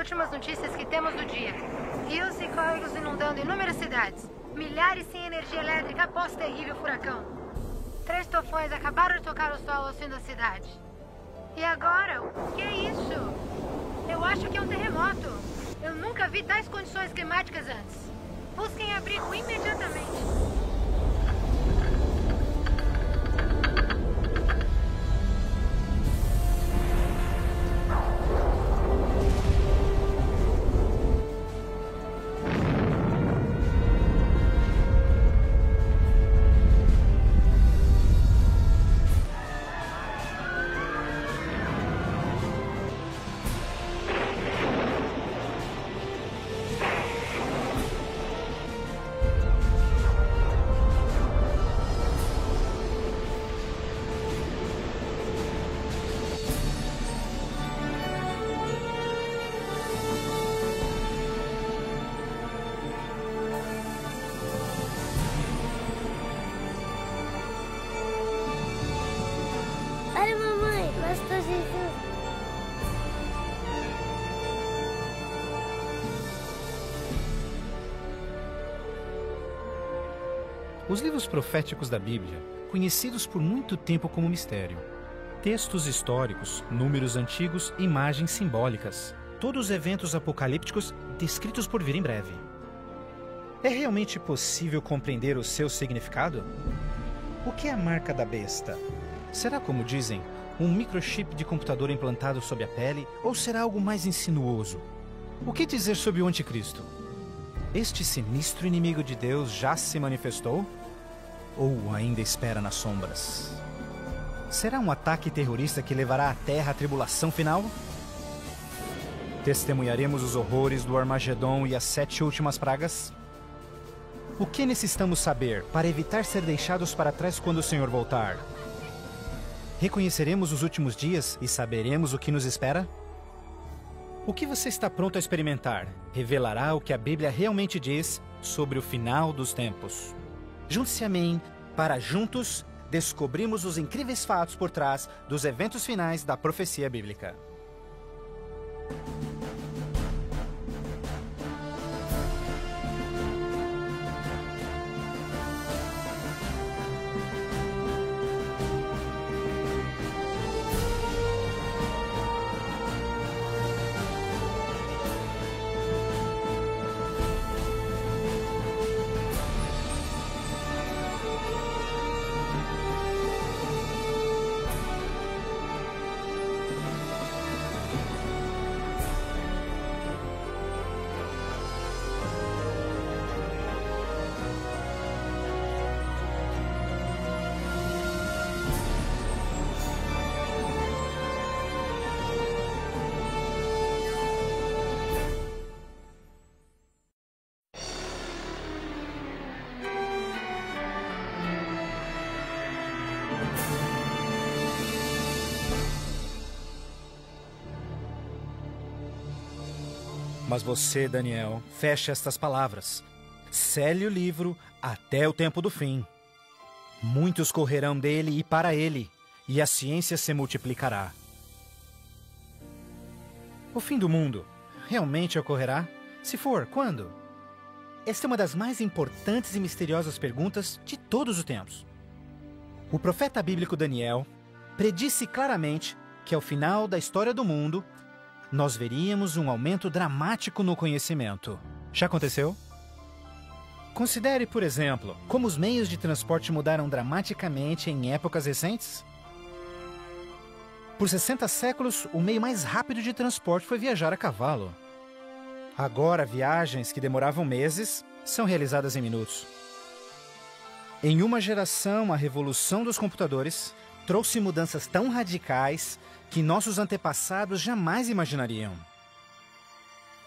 últimas notícias que temos do dia. Rios e córregos inundando inúmeras cidades. Milhares sem energia elétrica após terrível furacão. 3 tufões acabaram de tocar o solo ao fim da cidade. E agora? O que é isso? Eu acho que é um terremoto. Eu nunca vi tais condições climáticas antes. Busquem abrigo imediatamente. Olha, mamãe, pastor Jesus. Os livros proféticos da Bíblia, conhecidos por muito tempo como mistério. Textos históricos, números antigos, imagens simbólicas. Todos eventos apocalípticos descritos por vir em breve. É realmente possível compreender o seu significado? O que é a marca da besta? Será, como dizem, um microchip de computador implantado sob a pele, ou será algo mais insinuoso? O que dizer sobre o anticristo? Este sinistro inimigo de Deus já se manifestou? Ou ainda espera nas sombras? Será um ataque terrorista que levará a Terra à tribulação final? Testemunharemos os horrores do Armagedon e as 7 últimas pragas? O que necessitamos saber para evitar ser deixados para trás quando o Senhor voltar? Reconheceremos os últimos dias e saberemos o que nos espera? O que você está pronto a experimentar revelará o que a Bíblia realmente diz sobre o final dos tempos. Junte-se a mim para juntos descobrirmos os incríveis fatos por trás dos eventos finais da profecia bíblica. Mas você, Daniel, feche estas palavras. Cele o livro até o tempo do fim. Muitos correrão dele e para ele, e a ciência se multiplicará. O fim do mundo realmente ocorrerá? Se for, quando? Esta é uma das mais importantes e misteriosas perguntas de todos os tempos. O profeta bíblico Daniel predisse claramente que ao final da história do mundo, nós veríamos um aumento dramático no conhecimento. Já aconteceu? Considere, por exemplo, como os meios de transporte mudaram dramaticamente em épocas recentes. Por 60 séculos, o meio mais rápido de transporte foi viajar a cavalo. Agora, viagens que demoravam meses são realizadas em minutos. Em uma geração, a revolução dos computadores trouxe mudanças tão radicais que nossos antepassados jamais imaginariam.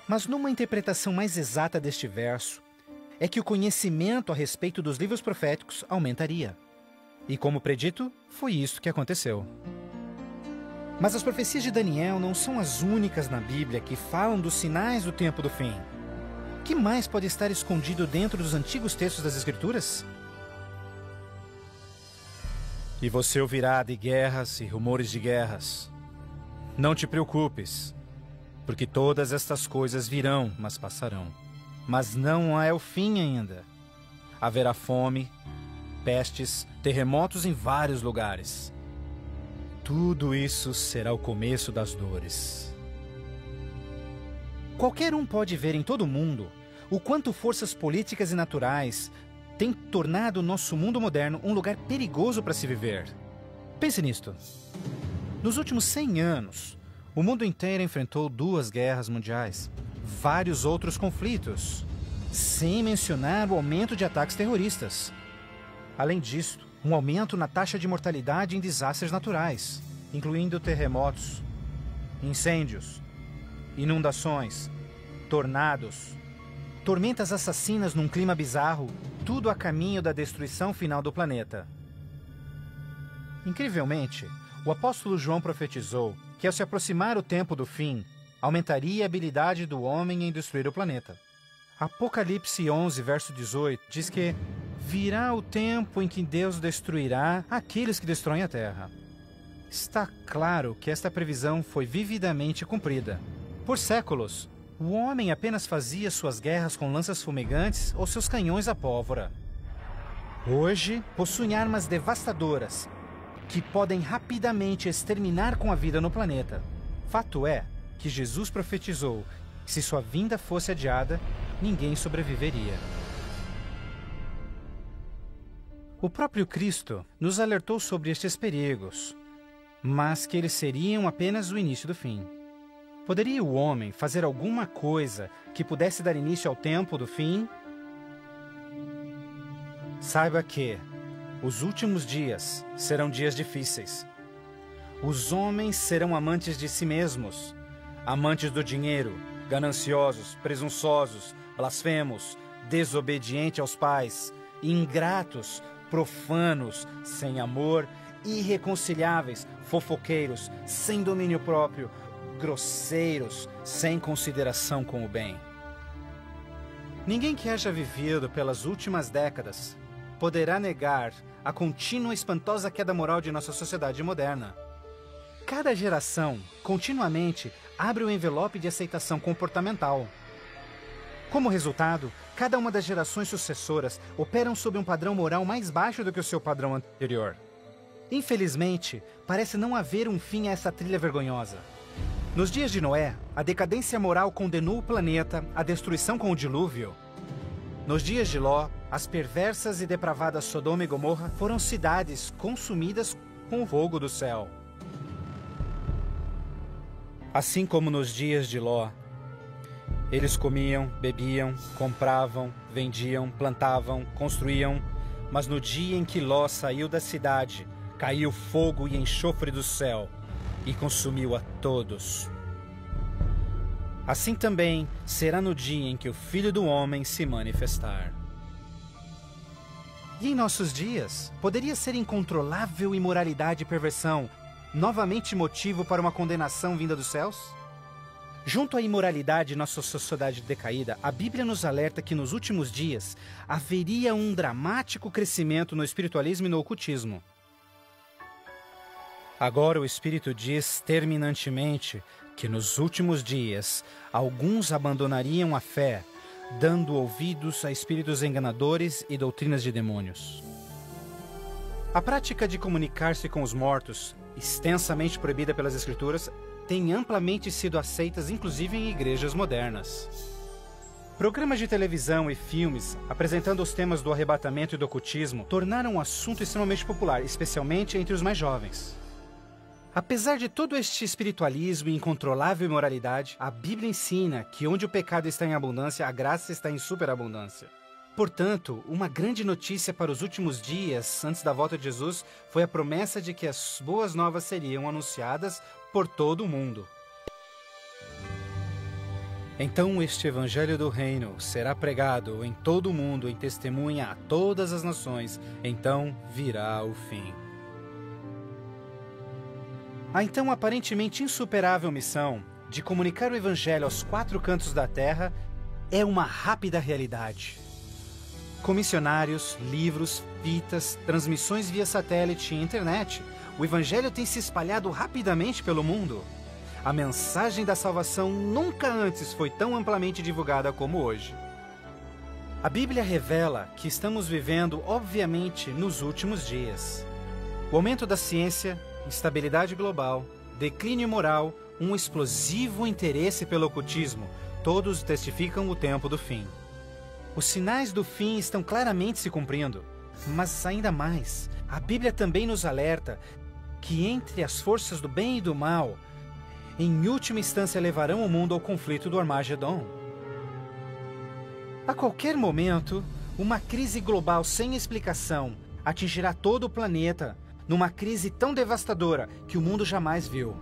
Mas numa interpretação mais exata deste verso, é que o conhecimento a respeito dos livros proféticos aumentaria. E como predito, foi isso que aconteceu. Mas as profecias de Daniel não são as únicas na Bíblia que falam dos sinais do tempo do fim. O que mais pode estar escondido dentro dos antigos textos das Escrituras? E você ouvirá de guerras e rumores de guerras. Não te preocupes. porque todas estas coisas virão, mas passarão. Mas não é o fim ainda. Haverá fome, pestes, terremotos em vários lugares. Tudo isso será o começo das dores. Qualquer um pode ver em todo o mundo o quanto forças políticas e naturais têm tornado o nosso mundo moderno um lugar perigoso para se viver. Pense nisto. Nos últimos 100 anos, o mundo inteiro enfrentou 2 guerras mundiais, vários outros conflitos, sem mencionar o aumento de ataques terroristas. Além disso, um aumento na taxa de mortalidade em desastres naturais, incluindo terremotos, incêndios, inundações, tornados, tormentas assassinas num clima bizarro, tudo a caminho da destruição final do planeta. Incrivelmente, o apóstolo João profetizou que ao se aproximar o tempo do fim, aumentaria a habilidade do homem em destruir o planeta. Apocalipse 11, verso 18, diz que virá o tempo em que Deus destruirá aqueles que destroem a terra. Está claro que esta previsão foi vividamente cumprida. Por séculos, o homem apenas fazia suas guerras com lanças fumegantes ou seus canhões a pólvora. Hoje, possuem armas devastadoras que podem rapidamente exterminar com a vida no planeta. Fato é que Jesus profetizou que se sua vinda fosse adiada, ninguém sobreviveria. O próprio Cristo nos alertou sobre estes perigos, mas que eles seriam apenas o início do fim. Poderia o homem fazer alguma coisa que pudesse dar início ao tempo do fim? Saiba que os últimos dias serão dias difíceis. Os homens serão amantes de si mesmos, amantes do dinheiro, gananciosos, presunçosos, blasfemos, desobedientes aos pais, ingratos, profanos, sem amor, irreconciliáveis, fofoqueiros, sem domínio próprio, grosseiros, sem consideração com o bem. Ninguém que haja vivido pelas últimas décadas poderá negar a contínua e espantosa queda moral de nossa sociedade moderna. Cada geração, continuamente, abre o envelope de aceitação comportamental. Como resultado, cada uma das gerações sucessoras operam sob um padrão moral mais baixo do que o seu padrão anterior. Infelizmente, parece não haver um fim a essa trilha vergonhosa. Nos dias de Noé, a decadência moral condenou o planeta à destruição com o dilúvio. Nos dias de Ló, as perversas e depravadas Sodoma e Gomorra foram cidades consumidas com o fogo do céu. Assim como nos dias de Ló, eles comiam, bebiam, compravam, vendiam, plantavam, construíam, mas no dia em que Ló saiu da cidade, caiu fogo e enxofre do céu e consumiu a todos. Assim também será no dia em que o Filho do Homem se manifestar. E em nossos dias, poderia ser incontrolável imoralidade e perversão novamente motivo para uma condenação vinda dos céus? Junto à imoralidade em nossa sociedade decaída, a Bíblia nos alerta que nos últimos dias haveria um dramático crescimento no espiritualismo e no ocultismo. Agora o Espírito diz terminantemente que nos últimos dias alguns abandonariam a fé, dando ouvidos a espíritos enganadores e doutrinas de demônios. A prática de comunicar-se com os mortos, extensamente proibida pelas Escrituras, tem amplamente sido aceitas inclusive em igrejas modernas. Programas de televisão e filmes apresentando os temas do arrebatamento e do ocultismo tornaram um assunto extremamente popular, especialmente entre os mais jovens. Apesar de todo este espiritualismo e incontrolável imoralidade, a Bíblia ensina que onde o pecado está em abundância, a graça está em superabundância. Portanto, uma grande notícia para os últimos dias, antes da volta de Jesus, foi a promessa de que as boas novas seriam anunciadas por todo o mundo. Então este evangelho do reino será pregado em todo o mundo em testemunha a todas as nações, então virá o fim. A então aparentemente insuperável missão de comunicar o Evangelho aos 4 cantos da terra é uma rápida realidade. Com missionários, livros, fitas, transmissões via satélite e internet, o Evangelho tem se espalhado rapidamente pelo mundo. a mensagem da salvação nunca antes foi tão amplamente divulgada como hoje. A Bíblia revela que estamos vivendo, obviamente, nos últimos dias. O aumento da ciência, instabilidade global, declínio moral, um explosivo interesse pelo ocultismo, todos testificam o tempo do fim. Os sinais do fim estão claramente se cumprindo, mas ainda mais, a Bíblia também nos alerta que entre as forças do bem e do mal, em última instância levarão o mundo ao conflito do Armagedon. A qualquer momento, uma crise global sem explicação atingirá todo o planeta, numa crise tão devastadora que o mundo jamais viu.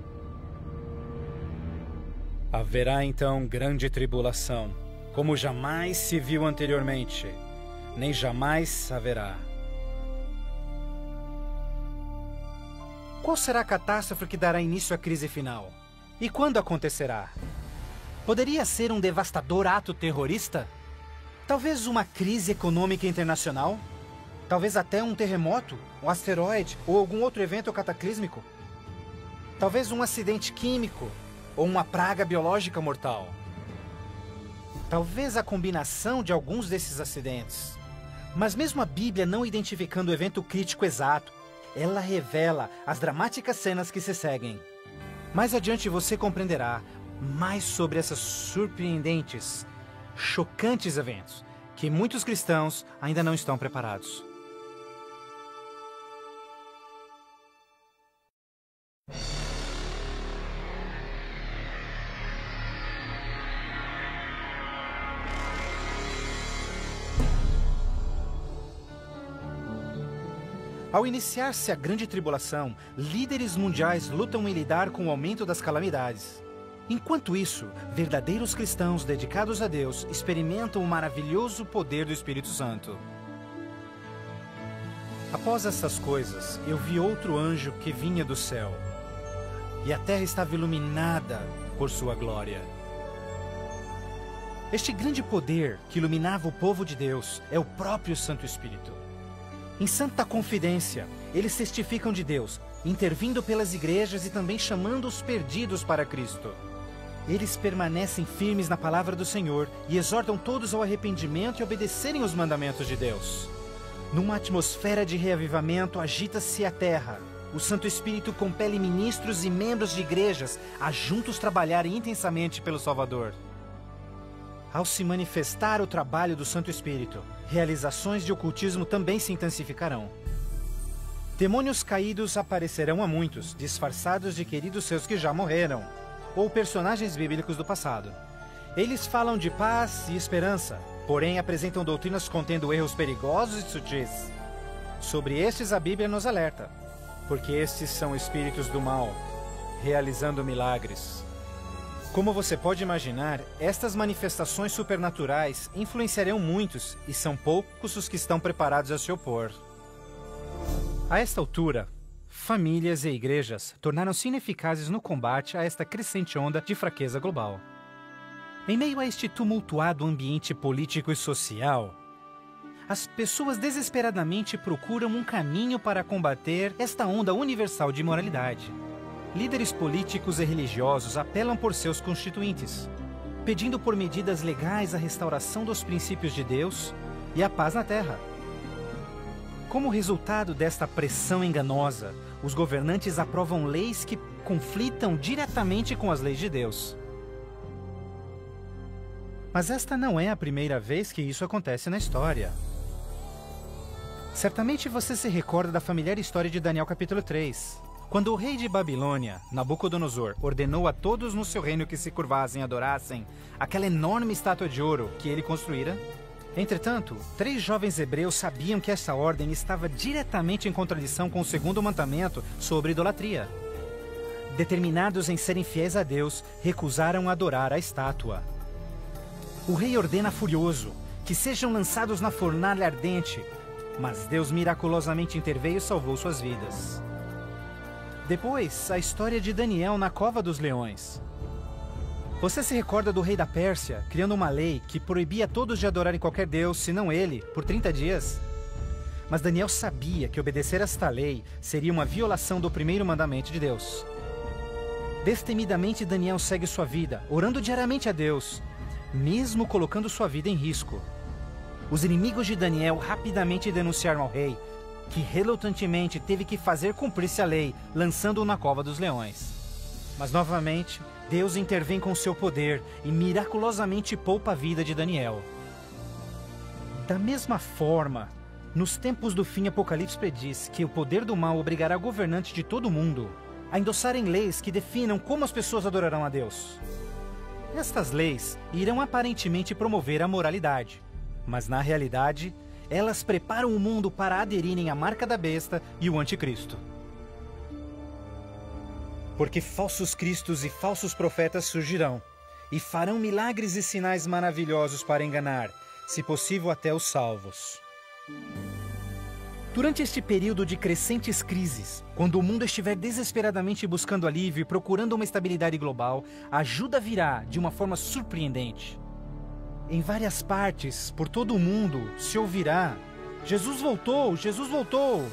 Haverá então grande tribulação, como jamais se viu anteriormente, nem jamais haverá. Qual será a catástrofe que dará início à crise final? E quando acontecerá? Poderia ser um devastador ato terrorista? Talvez uma crise econômica internacional? Talvez até um terremoto, um asteroide ou algum outro evento cataclísmico? Talvez um acidente químico ou uma praga biológica mortal? Talvez a combinação de alguns desses acidentes. Mas mesmo a Bíblia não identificando o evento crítico exato, ela revela as dramáticas cenas que se seguem. Mais adiante você compreenderá mais sobre essas surpreendentes, chocantes eventos que muitos cristãos ainda não estão preparados. Ao iniciar-se a grande tribulação, líderes mundiais lutam em lidar com o aumento das calamidades. Enquanto isso, verdadeiros cristãos dedicados a Deus experimentam o maravilhoso poder do Espírito Santo. Após essas coisas, eu vi outro anjo que vinha do céu, e a terra estava iluminada por sua glória. Este grande poder que iluminava o povo de Deus é o próprio Santo Espírito. Em santa confidência, eles testificam de Deus, intervindo pelas igrejas e também chamando os perdidos para Cristo. Eles permanecem firmes na palavra do Senhor e exortam todos ao arrependimento e obedecerem os mandamentos de Deus. Numa atmosfera de reavivamento, agita-se a terra. O Santo Espírito compele ministros e membros de igrejas a juntos trabalharem intensamente pelo Salvador. Ao se manifestar o trabalho do Santo Espírito, realizações de ocultismo também se intensificarão. Demônios caídos aparecerão a muitos, disfarçados de queridos seus que já morreram, ou personagens bíblicos do passado. Eles falam de paz e esperança, porém apresentam doutrinas contendo erros perigosos e sutis. Sobre estes a Bíblia nos alerta, porque estes são espíritos do mal, realizando milagres. Como você pode imaginar, estas manifestações supernaturais influenciarão muitos e são poucos os que estão preparados a se opor. A esta altura, famílias e igrejas tornaram-se ineficazes no combate a esta crescente onda de fraqueza global. Em meio a este tumultuado ambiente político e social, as pessoas desesperadamente procuram um caminho para combater esta onda universal de imoralidade. Líderes políticos e religiosos apelam por seus constituintes, pedindo por medidas legais a restauração dos princípios de Deus e a paz na terra. Como resultado desta pressão enganosa, os governantes aprovam leis que conflitam diretamente com as leis de Deus. Mas esta não é a primeira vez que isso acontece na história. Certamente você se recorda da familiar história de Daniel capítulo 3. Quando o rei de Babilônia, Nabucodonosor, ordenou a todos no seu reino que se curvassem e adorassem aquela enorme estátua de ouro que ele construíra. Entretanto, 3 jovens hebreus sabiam que essa ordem estava diretamente em contradição com o segundo mandamento sobre idolatria. Determinados em serem fiéis a Deus, recusaram adorar a estátua. O rei ordena furioso que sejam lançados na fornalha ardente, mas Deus miraculosamente interveio e salvou suas vidas. Depois, a história de Daniel na cova dos leões. Você se recorda do rei da Pérsia criando uma lei que proibia todos de adorarem qualquer deus, senão ele, por 30 dias? Mas Daniel sabia que obedecer a esta lei seria uma violação do primeiro mandamento de Deus. Destemidamente, Daniel segue sua vida, orando diariamente a Deus, mesmo colocando sua vida em risco. Os inimigos de Daniel rapidamente denunciaram ao rei, que relutantemente teve que fazer cumprir-se a lei, lançando-o na cova dos leões. Mas novamente, Deus intervém com seu poder e miraculosamente poupa a vida de Daniel. Da mesma forma, nos tempos do fim, Apocalipse prediz que o poder do mal obrigará governantes de todo o mundo a endossarem leis que definam como as pessoas adorarão a Deus. Estas leis irão aparentemente promover a moralidade, mas na realidade, elas preparam o mundo para aderirem à marca da besta e o anticristo. Porque falsos cristos e falsos profetas surgirão e farão milagres e sinais maravilhosos para enganar, se possível até os salvos. Durante este período de crescentes crises, quando o mundo estiver desesperadamente buscando alívio e procurando uma estabilidade global, a ajuda virá de uma forma surpreendente. Em várias partes, por todo o mundo, se ouvirá: Jesus voltou! Jesus voltou!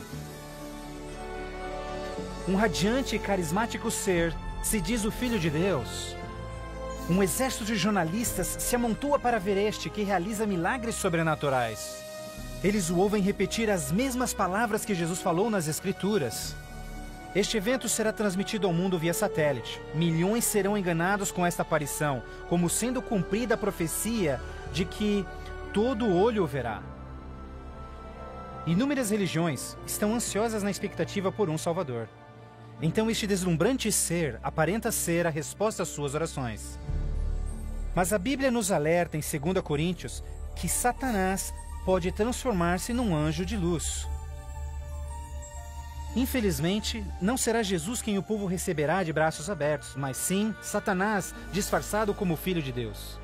Um radiante e carismático ser se diz o Filho de Deus. Um exército de jornalistas se amontoa para ver este que realiza milagres sobrenaturais. Eles o ouvem repetir as mesmas palavras que Jesus falou nas Escrituras. Este evento será transmitido ao mundo via satélite. Milhões serão enganados com esta aparição, como sendo cumprida a profecia de que todo olho o verá. Inúmeras religiões estão ansiosas na expectativa por um Salvador. Então este deslumbrante ser aparenta ser a resposta às suas orações. Mas a Bíblia nos alerta em 2 Coríntios que Satanás pode transformar-se num anjo de luz. Infelizmente, não será Jesus quem o povo receberá de braços abertos, mas sim Satanás, disfarçado como Filho de Deus.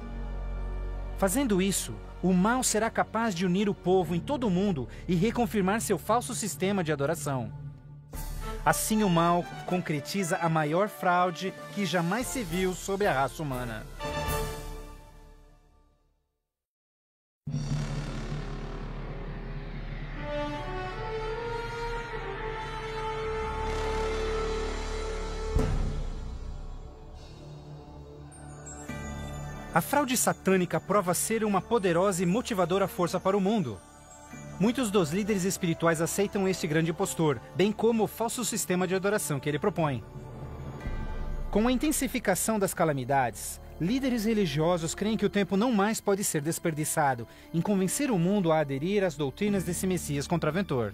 Fazendo isso, o mal será capaz de unir o povo em todo o mundo e reconfirmar seu falso sistema de adoração. Assim, o mal concretiza a maior fraude que jamais se viu sobre a raça humana. A fraude satânica prova ser uma poderosa e motivadora força para o mundo. Muitos dos líderes espirituais aceitam este grande impostor, bem como o falso sistema de adoração que ele propõe. Com a intensificação das calamidades, líderes religiosos creem que o tempo não mais pode ser desperdiçado em convencer o mundo a aderir às doutrinas desse Messias contraventor.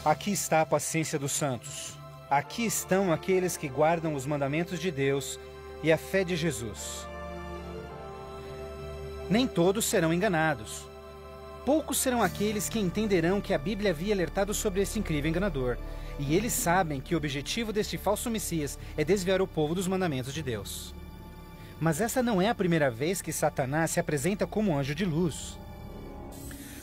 Aqui está a paciência dos santos. Aqui estão aqueles que guardam os mandamentos de Deus e a fé de Jesus. Nem todos serão enganados. Poucos serão aqueles que entenderão que a Bíblia havia alertado sobre esse incrível enganador, e eles sabem que o objetivo deste falso Messias é desviar o povo dos mandamentos de Deus. Mas essa não é a primeira vez que Satanás se apresenta como anjo de luz.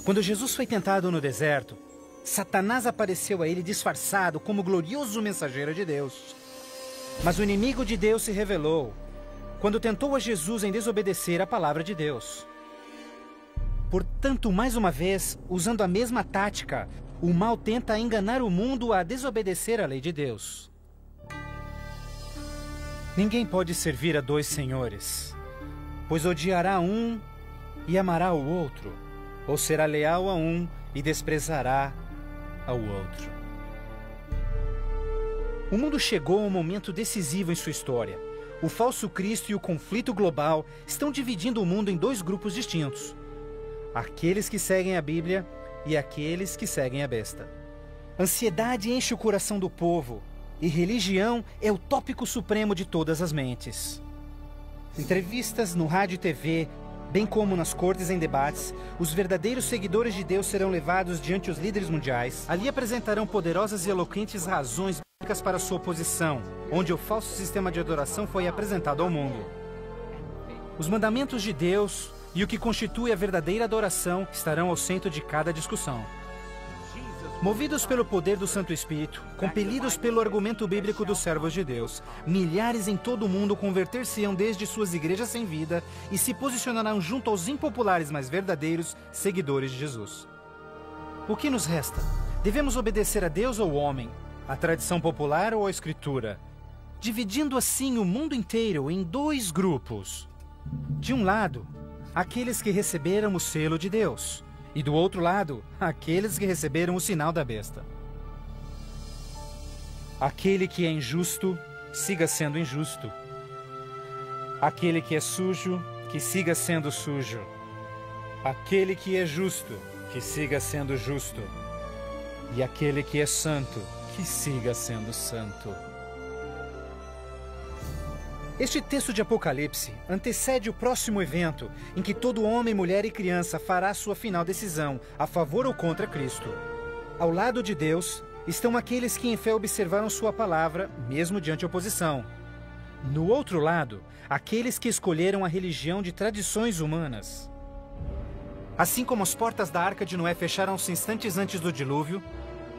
Quando Jesus foi tentado no deserto, Satanás apareceu a ele disfarçado como glorioso mensageiro de Deus. Mas o inimigo de Deus se revelou quando tentou a Jesus em desobedecer a palavra de Deus. Portanto, mais uma vez, usando a mesma tática, o mal tenta enganar o mundo a desobedecer a lei de Deus. Ninguém pode servir a dois senhores, pois odiará um e amará o outro, ou será leal a um e desprezará ao outro. O mundo chegou a um momento decisivo em sua história. O falso Cristo e o conflito global estão dividindo o mundo em dois grupos distintos: aqueles que seguem a Bíblia e aqueles que seguem a besta. Ansiedade enche o coração do povo, e religião é o tópico supremo de todas as mentes. Entrevistas no rádio e TV, bem como nas cortes em debates, os verdadeiros seguidores de Deus serão levados diante os líderes mundiais. Ali apresentarão poderosas e eloquentes razões bíblicas para sua oposição, onde o falso sistema de adoração foi apresentado ao mundo. Os mandamentos de Deus e o que constitui a verdadeira adoração estarão ao centro de cada discussão. Movidos pelo poder do Santo Espírito, compelidos pelo argumento bíblico dos servos de Deus, milhares em todo o mundo converter-se-ão desde suas igrejas sem vida e se posicionarão junto aos impopulares, mas verdadeiros seguidores de Jesus. O que nos resta? Devemos obedecer a Deus ou ao homem? A tradição popular ou a escritura? Dividindo assim o mundo inteiro em dois grupos. De um lado, aqueles que receberam o selo de Deus. E do outro lado, aqueles que receberam o sinal da besta. Aquele que é injusto, siga sendo injusto. Aquele que é sujo, que siga sendo sujo. Aquele que é justo, que siga sendo justo. E aquele que é santo, que siga sendo santo. Este texto de Apocalipse antecede o próximo evento em que todo homem, mulher e criança fará sua final decisão a favor ou contra Cristo. Ao lado de Deus estão aqueles que em fé observaram sua palavra, mesmo diante oposição. No outro lado, aqueles que escolheram a religião de tradições humanas. Assim como as portas da Arca de Noé fecharam-se instantes antes do dilúvio,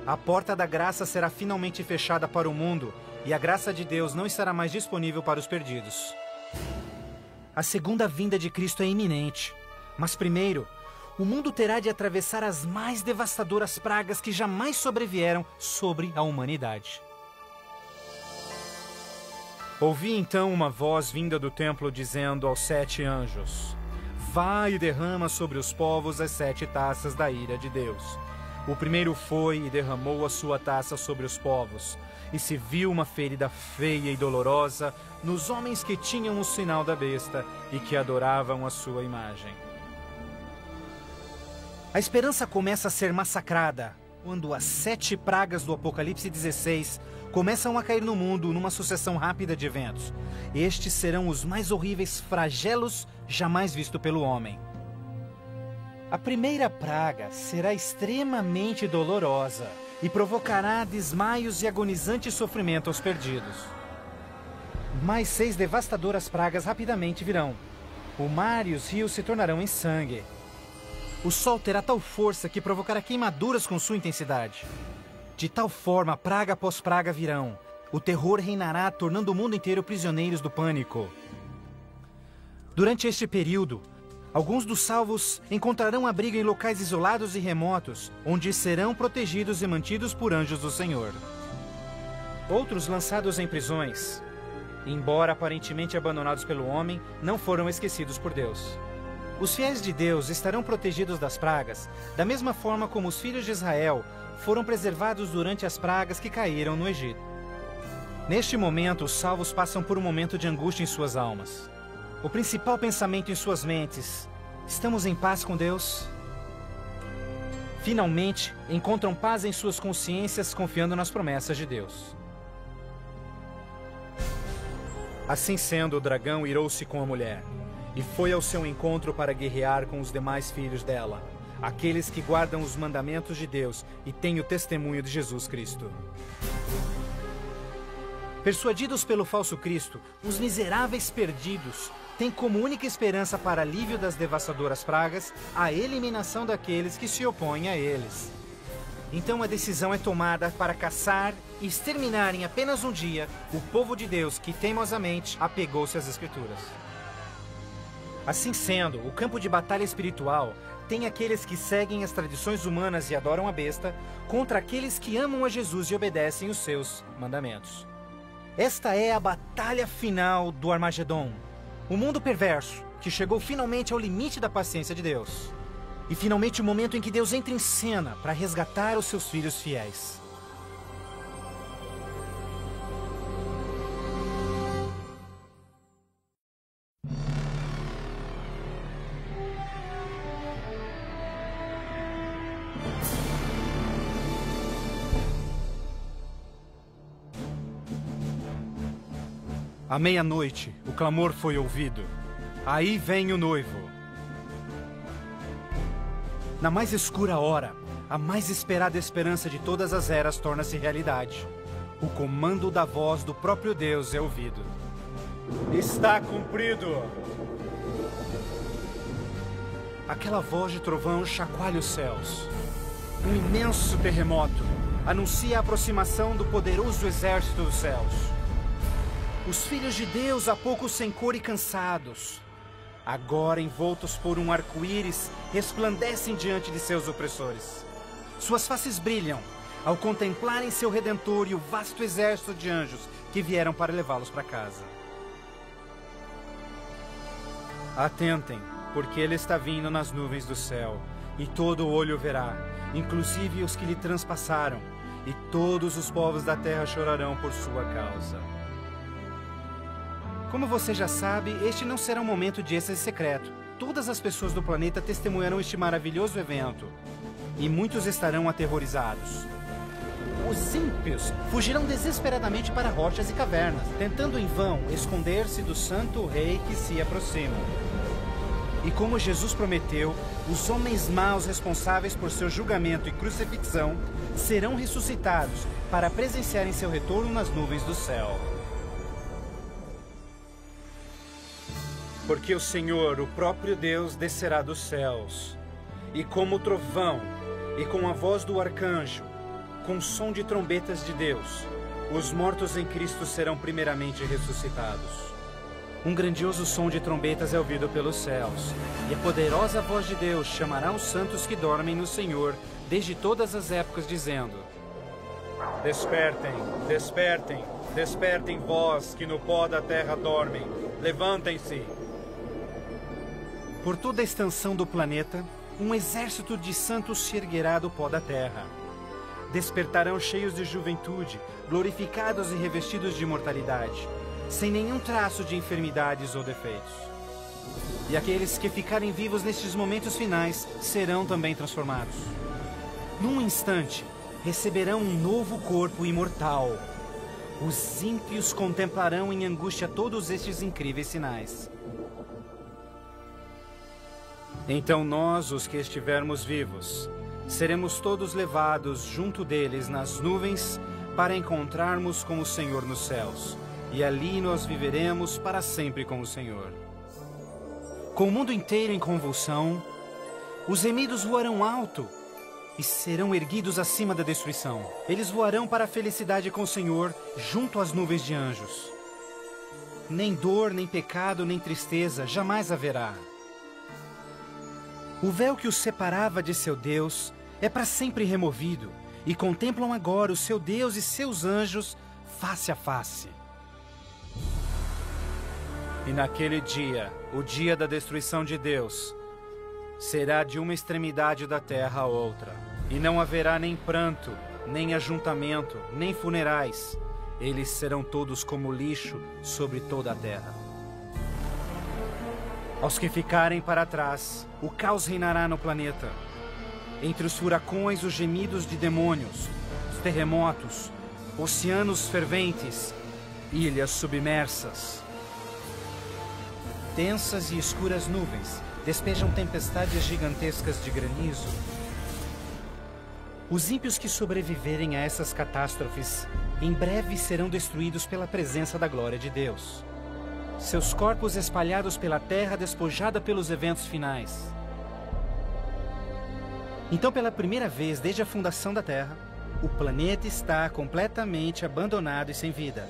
a porta da graça será finalmente fechada para o mundo e a graça de Deus não estará mais disponível para os perdidos. A segunda vinda de Cristo é iminente, mas primeiro, o mundo terá de atravessar as mais devastadoras pragas que jamais sobrevieram sobre a humanidade. Ouvi então uma voz vinda do templo dizendo aos 7 anjos: Vai e derrama sobre os povos as 7 taças da ira de Deus. O primeiro foi e derramou a sua taça sobre os povos, e se viu uma ferida feia e dolorosa nos homens que tinham o sinal da besta e que adoravam a sua imagem. A esperança começa a ser massacrada quando as 7 pragas do Apocalipse 16 começam a cair no mundo numa sucessão rápida de eventos. Estes serão os mais horríveis flagelos jamais vistos pelo homem. A primeira praga será extremamente dolorosa e provocará desmaios e agonizante sofrimento aos perdidos. Mais 6 devastadoras pragas rapidamente virão. O mar e os rios se tornarão em sangue. O sol terá tal força que provocará queimaduras com sua intensidade. De tal forma, praga após praga virão. O terror reinará, tornando o mundo inteiro prisioneiros do pânico. Durante este período, alguns dos salvos encontrarão abrigo em locais isolados e remotos, onde serão protegidos e mantidos por anjos do Senhor. Outros lançados em prisões, embora aparentemente abandonados pelo homem, não foram esquecidos por Deus. Os fiéis de Deus estarão protegidos das pragas, da mesma forma como os filhos de Israel foram preservados durante as pragas que caíram no Egito. Neste momento, os salvos passam por um momento de angústia em suas almas. O principal pensamento em suas mentes: estamos em paz com Deus? Finalmente, encontram paz em suas consciências, confiando nas promessas de Deus. Assim sendo, o dragão irou-se com a mulher e foi ao seu encontro para guerrear com os demais filhos dela, aqueles que guardam os mandamentos de Deus e têm o testemunho de Jesus Cristo. Persuadidos pelo falso Cristo, os miseráveis perdidos têm como única esperança para alívio das devastadoras pragas a eliminação daqueles que se opõem a eles. Então a decisão é tomada para caçar e exterminar em apenas um dia o povo de Deus que teimosamente apegou-se às Escrituras. Assim sendo, o campo de batalha espiritual tem aqueles que seguem as tradições humanas e adoram a besta, contra aqueles que amam a Jesus e obedecem os seus mandamentos. Esta é a batalha final do Armagedon, o mundo perverso que chegou finalmente ao limite da paciência de Deus. E finalmente o momento em que Deus entra em cena para resgatar os seus filhos fiéis. À meia-noite, o clamor foi ouvido. Aí vem o noivo. Na mais escura hora, a mais esperada esperança de todas as eras torna-se realidade. O comando da voz do próprio Deus é ouvido. Está cumprido! Aquela voz de trovão chacoalha os céus. Um imenso terremoto anuncia a aproximação do poderoso exército dos céus. Os filhos de Deus, há pouco sem cor e cansados, agora envoltos por um arco-íris, resplandecem diante de seus opressores. Suas faces brilham, ao contemplarem seu Redentor e o vasto exército de anjos que vieram para levá-los para casa. Atentem, porque ele está vindo nas nuvens do céu, e todo olho verá, inclusive os que lhe transpassaram, e todos os povos da terra chorarão por sua causa. Como você já sabe, este não será um momento de êxtase secreto. Todas as pessoas do planeta testemunharão este maravilhoso evento, e muitos estarão aterrorizados. Os ímpios fugirão desesperadamente para rochas e cavernas, tentando em vão esconder-se do santo rei que se aproxima. E como Jesus prometeu, os homens maus responsáveis por seu julgamento e crucifixão serão ressuscitados para presenciarem seu retorno nas nuvens do céu. Porque o Senhor, o próprio Deus, descerá dos céus, e como trovão, e com a voz do arcanjo, com som de trombetas de Deus, os mortos em Cristo serão primeiramente ressuscitados. Um grandioso som de trombetas é ouvido pelos céus, e a poderosa voz de Deus chamará os santos que dormem no Senhor desde todas as épocas, dizendo: Despertem, despertem, despertem vós que no pó da terra dormem, levantem-se. Por toda a extensão do planeta, um exército de santos se erguerá do pó da terra. Despertarão cheios de juventude, glorificados e revestidos de imortalidade, sem nenhum traço de enfermidades ou defeitos. E aqueles que ficarem vivos nestes momentos finais serão também transformados. Num instante, receberão um novo corpo imortal. Os ímpios contemplarão em angústia todos estes incríveis sinais. Então nós, os que estivermos vivos, seremos todos levados junto deles nas nuvens para encontrarmos com o Senhor nos céus. E ali nós viveremos para sempre com o Senhor. Com o mundo inteiro em convulsão, os remidos voarão alto e serão erguidos acima da destruição. Eles voarão para a felicidade com o Senhor, junto às nuvens de anjos. Nem dor, nem pecado, nem tristeza jamais haverá. O véu que os separava de seu Deus é para sempre removido, e contemplam agora o seu Deus e seus anjos face a face. E naquele dia, o dia da destruição de Deus, será de uma extremidade da terra a outra. E não haverá nem pranto, nem ajuntamento, nem funerais. Eles serão todos como lixo sobre toda a terra. Aos que ficarem para trás, o caos reinará no planeta. Entre os furacões, os gemidos de demônios, os terremotos, oceanos ferventes, ilhas submersas. Densas e escuras nuvens despejam tempestades gigantescas de granizo. Os ímpios que sobreviverem a essas catástrofes em breve serão destruídos pela presença da glória de Deus. Seus corpos espalhados pela terra despojada pelos eventos finais. Então, pela primeira vez desde a fundação da Terra, o planeta está completamente abandonado e sem vida.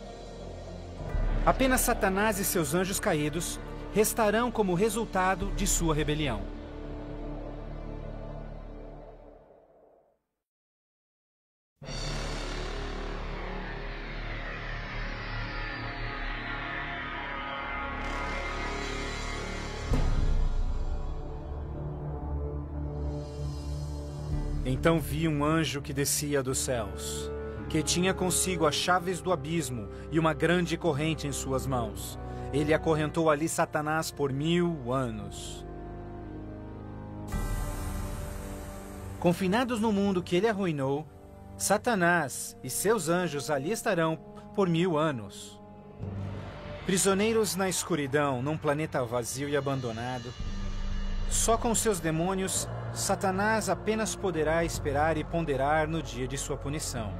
Apenas Satanás e seus anjos caídos restarão como resultado de sua rebelião. Então vi um anjo que descia dos céus, que tinha consigo as chaves do abismo e uma grande corrente em suas mãos. Ele acorrentou ali Satanás por 1000 anos. Confinados no mundo que ele arruinou, Satanás e seus anjos ali estarão por 1000 anos. Prisioneiros na escuridão, num planeta vazio e abandonado, só com seus demônios, Satanás apenas poderá esperar e ponderar no dia de sua punição.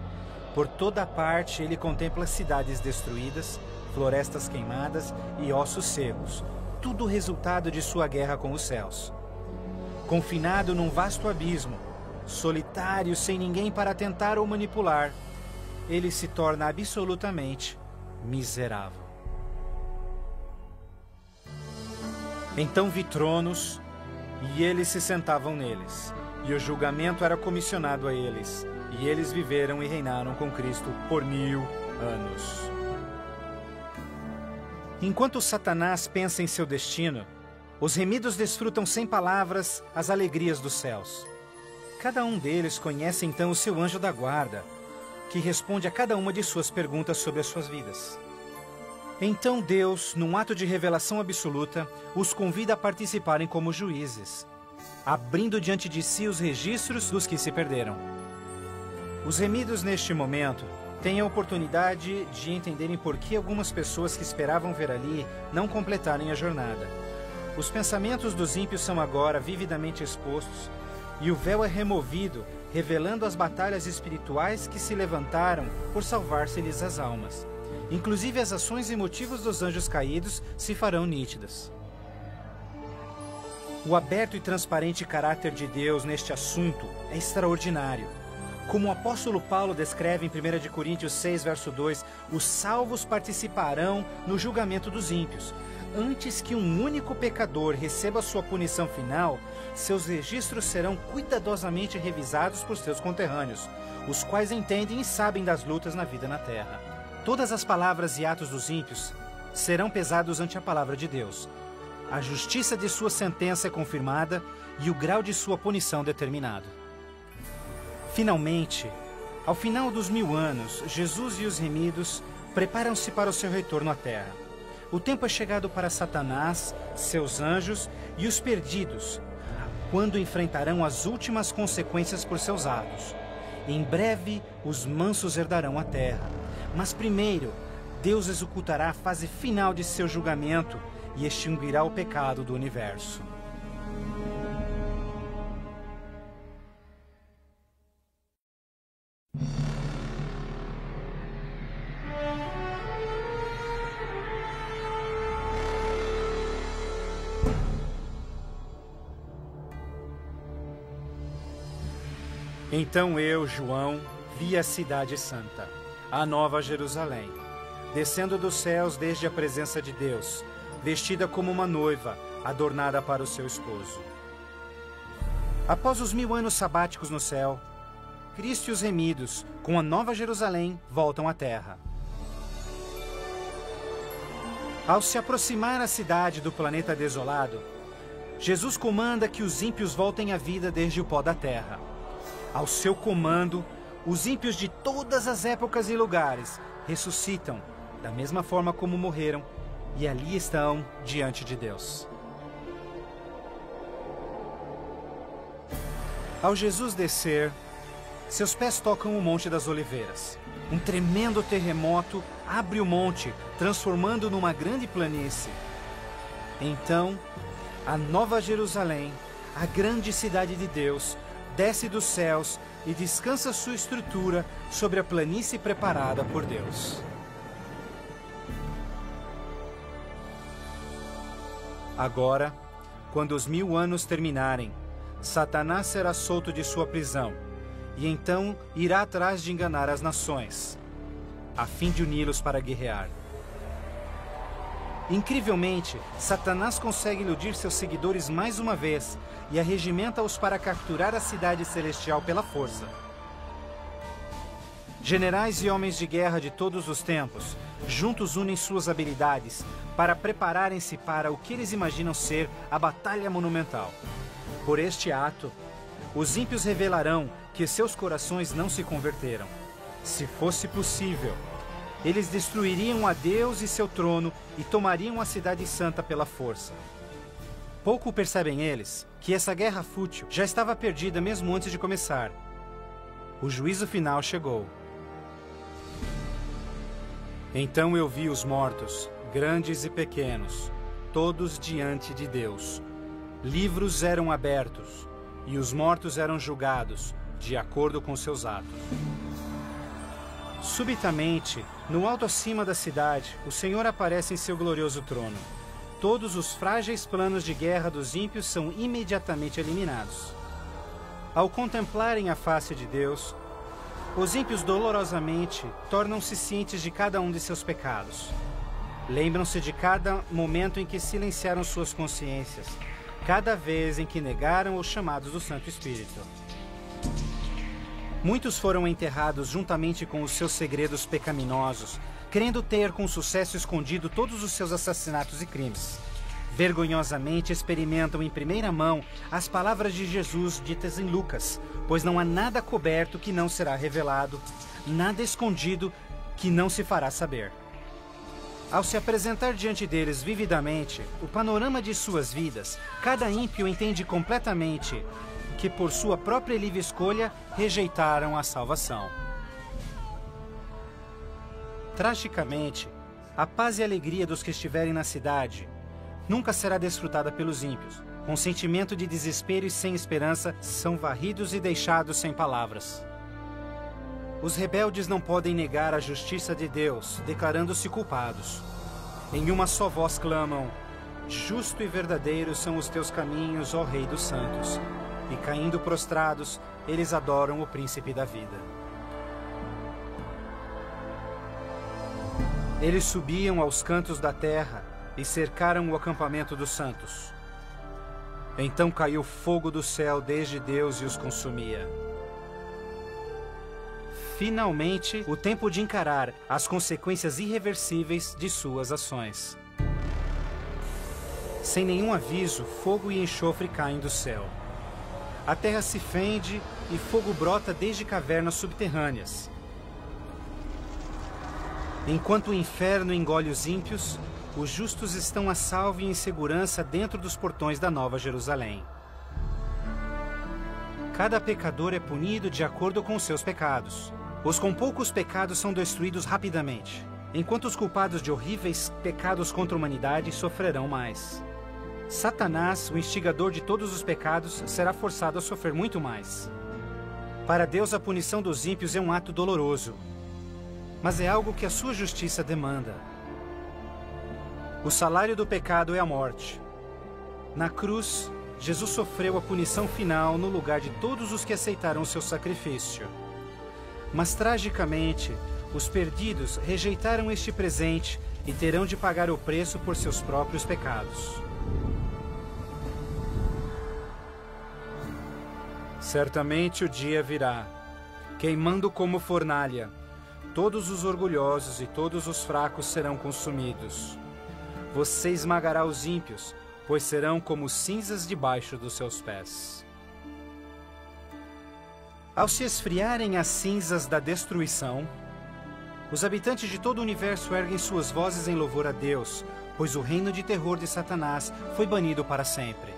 Por toda parte ele contempla cidades destruídas, florestas queimadas e ossos secos, tudo resultado de sua guerra com os céus. Confinado num vasto abismo, solitário, sem ninguém para tentar ou manipular, ele se torna absolutamente miserável. Então vi tronos, e eles se sentavam neles, e o julgamento era comissionado a eles. E eles viveram e reinaram com Cristo por 1000 anos. Enquanto Satanás pensa em seu destino, os remidos desfrutam sem palavras as alegrias dos céus. Cada um deles conhece então o seu anjo da guarda, que responde a cada uma de suas perguntas sobre as suas vidas. Então Deus, num ato de revelação absoluta, os convida a participarem como juízes, abrindo diante de si os registros dos que se perderam. Os remidos, neste momento, têm a oportunidade de entenderem por que algumas pessoas que esperavam ver ali não completarem a jornada. Os pensamentos dos ímpios são agora vividamente expostos, e o véu é removido, revelando as batalhas espirituais que se levantaram por salvar-se-lhes as almas. Inclusive as ações e motivos dos anjos caídos se farão nítidas. O aberto e transparente caráter de Deus neste assunto é extraordinário. Como o apóstolo Paulo descreve em 1 Coríntios 6, verso 2, os salvos participarão no julgamento dos ímpios. Antes que um único pecador receba sua punição final, seus registros serão cuidadosamente revisados por seus conterrâneos, os quais entendem e sabem das lutas na vida na terra. Todas as palavras e atos dos ímpios serão pesados ante a palavra de Deus. A justiça de sua sentença é confirmada e o grau de sua punição determinado. Finalmente, ao final dos 1000 anos, Jesus e os remidos preparam-se para o seu retorno à terra. O tempo é chegado para Satanás, seus anjos e os perdidos, quando enfrentarão as últimas consequências por seus atos. Em breve, os mansos herdarão a terra. Mas primeiro, Deus executará a fase final de seu julgamento e extinguirá o pecado do universo. Então eu, João, vi a cidade santa, a nova Jerusalém, descendo dos céus desde a presença de Deus, vestida como uma noiva, adornada para o seu esposo. Após os 1000 anos sabáticos no céu, Cristo e os remidos, com a nova Jerusalém, voltam à terra. Ao se aproximar a cidade do planeta desolado, Jesus comanda que os ímpios voltem à vida desde o pó da terra. Ao seu comando, os ímpios de todas as épocas e lugares ressuscitam, da mesma forma como morreram, e ali estão diante de Deus. Ao Jesus descer, seus pés tocam o Monte das Oliveiras. Um tremendo terremoto abre o monte, transformando numa grande planície. Então, a nova Jerusalém, a grande cidade de Deus, desce dos céus e descansa sua estrutura sobre a planície preparada por Deus. Agora, quando os 1000 anos terminarem, Satanás será solto de sua prisão, e então irá atrás de enganar as nações, a fim de uni-los para guerrear. Incrivelmente, Satanás consegue iludir seus seguidores mais uma vez e arregimenta-os para capturar a cidade celestial pela força. Generais e homens de guerra de todos os tempos, juntos unem suas habilidades para prepararem-se para o que eles imaginam ser a batalha monumental. Por este ato, os ímpios revelarão que seus corações não se converteram. Se fosse possível, eles destruiriam a Deus e seu trono e tomariam a cidade santa pela força. Pouco percebem eles que essa guerra fútil já estava perdida mesmo antes de começar. O juízo final chegou. Então eu vi os mortos, grandes e pequenos, todos diante de Deus. Livros eram abertos, e os mortos eram julgados, de acordo com seus atos. Subitamente, no alto acima da cidade, o Senhor aparece em seu glorioso trono. Todos os frágeis planos de guerra dos ímpios são imediatamente eliminados. Ao contemplarem a face de Deus, os ímpios dolorosamente tornam-se cientes de cada um de seus pecados. Lembram-se de cada momento em que silenciaram suas consciências, cada vez em que negaram os chamados do Santo Espírito. Muitos foram enterrados juntamente com os seus segredos pecaminosos, querendo ter com sucesso escondido todos os seus assassinatos e crimes. Vergonhosamente experimentam em primeira mão as palavras de Jesus ditas em Lucas, pois não há nada coberto que não será revelado, nada escondido que não se fará saber. Ao se apresentar diante deles vividamente o panorama de suas vidas, cada ímpio entende completamente que por sua própria livre escolha rejeitaram a salvação. Tragicamente, a paz e alegria dos que estiverem na cidade nunca será desfrutada pelos ímpios. Com sentimento de desespero e sem esperança, são varridos e deixados sem palavras. Os rebeldes não podem negar a justiça de Deus, declarando-se culpados. Em uma só voz clamam: justo e verdadeiro são os teus caminhos, ó Rei dos Santos. E caindo prostrados, eles adoram o Príncipe da Vida. Eles subiam aos cantos da terra e cercaram o acampamento dos santos. Então caiu fogo do céu desde Deus e os consumia. Finalmente, o tempo de encarar as consequências irreversíveis de suas ações. Sem nenhum aviso, fogo e enxofre caem do céu. A terra se fende e fogo brota desde cavernas subterrâneas. Enquanto o inferno engole os ímpios, os justos estão a salvo e em segurança dentro dos portões da Nova Jerusalém. Cada pecador é punido de acordo com os seus pecados. Os com poucos pecados são destruídos rapidamente, enquanto os culpados de horríveis pecados contra a humanidade sofrerão mais. Satanás, o instigador de todos os pecados, será forçado a sofrer muito mais. Para Deus, a punição dos ímpios é um ato doloroso, mas é algo que a sua justiça demanda. O salário do pecado é a morte. Na cruz, Jesus sofreu a punição final no lugar de todos os que aceitaram o seu sacrifício. Mas, tragicamente, os perdidos rejeitaram este presente e terão de pagar o preço por seus próprios pecados. Certamente o dia virá, queimando como fornalha. Todos os orgulhosos e todos os fracos serão consumidos. Você esmagará os ímpios, pois serão como cinzas debaixo dos seus pés. Ao se esfriarem as cinzas da destruição, os habitantes de todo o universo erguem suas vozes em louvor a Deus, pois o reino de terror de Satanás foi banido para sempre.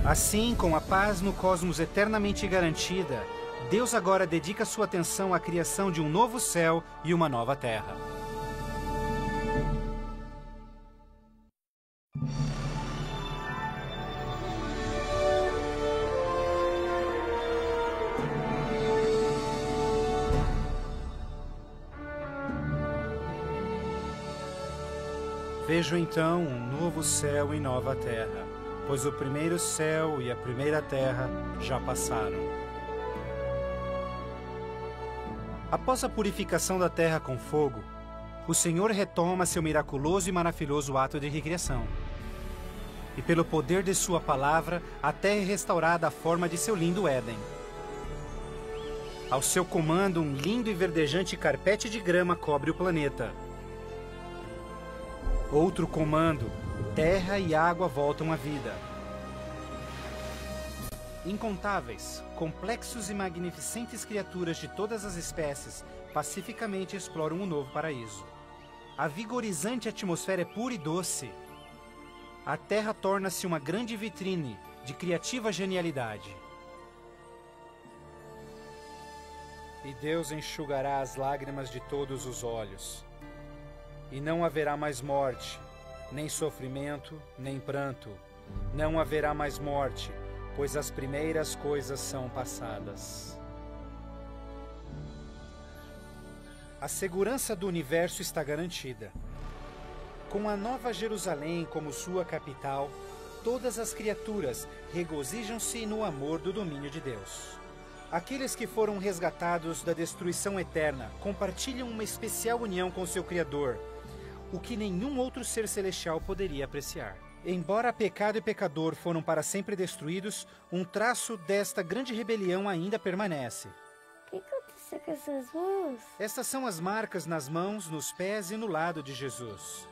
Assim, com a paz no cosmos eternamente garantida, Deus agora dedica sua atenção à criação de um novo céu e uma nova terra. Vejo então um novo céu e nova terra, pois o primeiro céu e a primeira terra já passaram. Após a purificação da terra com fogo, o Senhor retoma seu miraculoso e maravilhoso ato de recriação. E pelo poder de sua palavra, a terra é restaurada à forma de seu lindo Éden. Ao seu comando, um lindo e verdejante carpete de grama cobre o planeta. Outro comando, terra e água voltam à vida. Incontáveis, complexos e magnificentes criaturas de todas as espécies pacificamente exploram um novo paraíso. A vigorizante atmosfera é pura e doce. A terra torna-se uma grande vitrine de criativa genialidade. E Deus enxugará as lágrimas de todos os olhos. E não haverá mais morte, nem sofrimento, nem pranto. Não haverá mais morte, pois as primeiras coisas são passadas. A segurança do universo está garantida. Com a Nova Jerusalém como sua capital, todas as criaturas regozijam-se no amor do domínio de Deus. Aqueles que foram resgatados da destruição eterna compartilham uma especial união com seu Criador, o que nenhum outro ser celestial poderia apreciar. Embora pecado e pecador foram para sempre destruídos, um traço desta grande rebelião ainda permanece. O que aconteceu com essas mãos? Estas são as marcas nas mãos, nos pés e no lado de Jesus.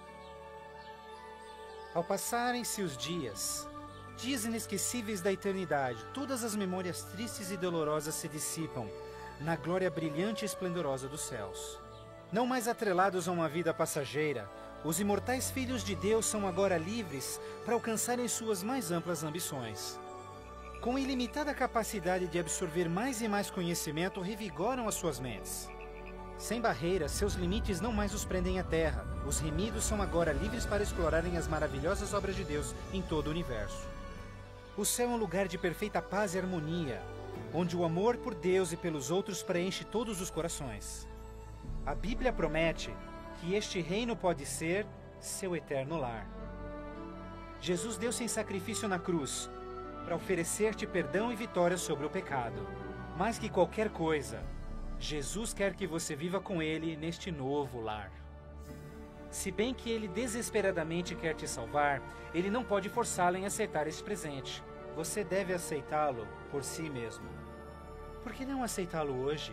Ao passarem-se os dias inesquecíveis da eternidade, todas as memórias tristes e dolorosas se dissipam na glória brilhante e esplendorosa dos céus. Não mais atrelados a uma vida passageira, os imortais filhos de Deus são agora livres para alcançarem suas mais amplas ambições. Com ilimitada capacidade de absorver mais e mais conhecimento, revigoram as suas mentes. Sem barreiras, seus limites não mais os prendem à terra. Os remidos são agora livres para explorarem as maravilhosas obras de Deus em todo o universo. O céu é um lugar de perfeita paz e harmonia, onde o amor por Deus e pelos outros preenche todos os corações. A Bíblia promete que este reino pode ser seu eterno lar. Jesus deu-se em sacrifício na cruz para oferecer-te perdão e vitória sobre o pecado. Mais que qualquer coisa, Jesus quer que você viva com Ele neste novo lar. Se bem que Ele desesperadamente quer te salvar, Ele não pode forçá-lo em aceitar este presente. Você deve aceitá-lo por si mesmo. Por que não aceitá-lo hoje?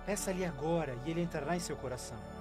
Peça-lhe agora e Ele entrará em seu coração.